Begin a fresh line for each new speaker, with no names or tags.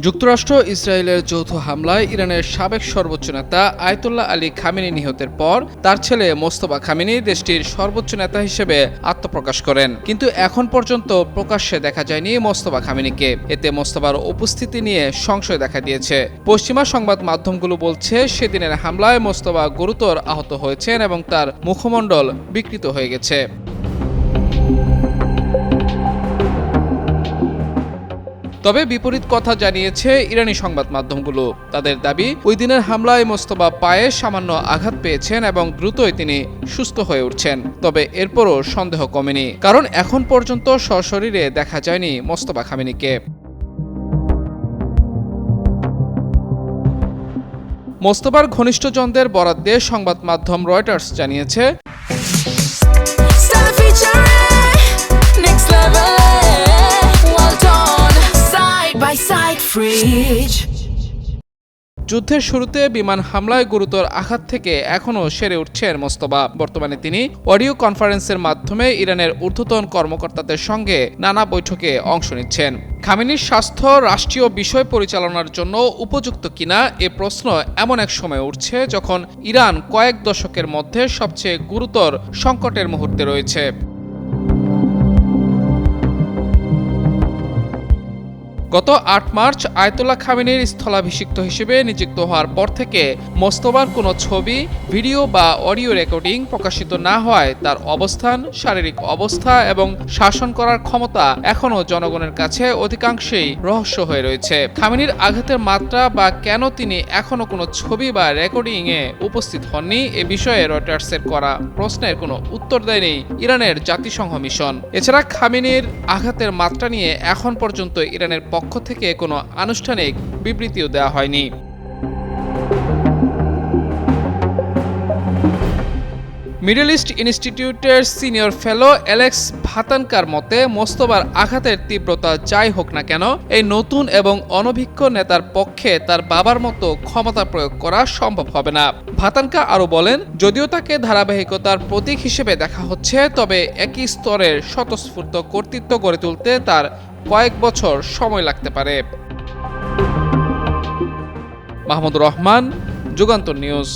যুক্তরাষ্ট্র ইসরায়েলের যৌথ হামলায় ইরানের সাবেক সর্বোচ্চ নেতা আয়াতুল্লাহ আলী খামেনি নিহতের পর তার ছেলে মোস্তফা খামেনি দেশটির সর্বোচ্চ নেতা হিসেবে আত্মপ্রকাশ করেন। কিন্তু এখন পর্যন্ত প্রকাশ্যে দেখা যায়নি মোস্তফা খামেনিকে। এতে মোস্তফার উপস্থিতি নিয়ে সংশয় দেখা দিয়েছে। পশ্চিমা সংবাদ মাধ্যমগুলো বলছে, সেদিনের হামলায় মোস্তফা গুরুতর আহত হয়েছেন এবং তার মুখমণ্ডল বিকৃত হয়ে গেছে। তবে বিপরীত কথা জানিয়েছে ইরানি সংবাদ মাধ্যমগুলো। তাদের দাবি, ওই দিনের হামলায় মোস্তফা পায়ে সামান্য আঘাত পেয়েছেন এবং দ্রুতই তিনি সুস্থ হয়ে উঠছেন। তবে এরপরও সন্দেহ কমেনি, কারণ এখন পর্যন্ত সশরীরে দেখা যায়নি মোস্তফা খামেনিকে। মোস্তফার ঘনিষ্ঠজনদের বরাত দিয়ে সংবাদ মাধ্যম রয়টার্স জানিয়েছে, যুদ্ধের শুরুতে বিমান হামলায় গুরুতর আঘাত থেকে এখনও সেরে উঠছেন মোস্তফা। বর্তমানে তিনি অডিও কনফারেন্সের মাধ্যমে ইরানের ঊর্ধ্বতন কর্মকর্তাদের সঙ্গে নানা বৈঠকে অংশ নিচ্ছেন। খামেনির স্বাস্থ্য রাষ্ট্রীয় বিষয় পরিচালনার জন্য উপযুক্ত কিনা এ প্রশ্ন এমন এক সময় উঠছে যখন ইরান কয়েক দশকের মধ্যে সবচেয়ে গুরুতর সংকটের মুহূর্তে রয়েছে। গত ৮ মার্চ আয়াতুল্লাহ খামেনির স্থলাভিষিক্ত হিসেবে নিযুক্ত হওয়ার পর থেকে মোস্তফার কোনো ছবি, ভিডিও বা অডিও রেকর্ডিং প্রকাশিত না হওয়ায় তার অবস্থান, শারীরিক অবস্থা এবং শাসন করার ক্ষমতা এখনও জনগণের কাছে অধিকাংশেই রহস্য হয়ে রয়েছে। খামেনির আঘাতের মাত্রা বা কেন তিনি এখনও কোনো ছবি বা রেকর্ডিংয়ে উপস্থিত হননি, এ বিষয়ে রয়টার্সের করা প্রশ্নের কোনো উত্তর দেয়নি ইরানের জাতিসংঘ মিশন। এছাড়া খামেনির আঘাতের মাত্রা নিয়ে এখন পর্যন্ত ইরানের পক্ষ থেকে কোনো আনুষ্ঠানিক বিবৃতিও দেওয়া হয়নি। মিডল ইস্ট ইনস্টিটিউটের সিনিয়র ফেলো অ্যালেক্স ভাতানকার মতে, মোস্তফার আঘাতের তীব্রতা যাই হোক না কেন, এই নতুন এবং অনভিজ্ঞ নেতার পক্ষে তার বাবার মতো ক্ষমতা প্রয়োগ করা সম্ভব হবে না। ভাতানকা আরও বলেন, যদিও তাকে ধারাবাহিকতার প্রতীক হিসেবে দেখা হচ্ছে, তবে একই স্তরের স্বতঃস্ফূর্ত কর্তৃত্ব গড়ে তুলতে তার কয়েক বছর সময় লাগতে পারে। মাহমুদুর রহমান, যুগান্তর নিউজ।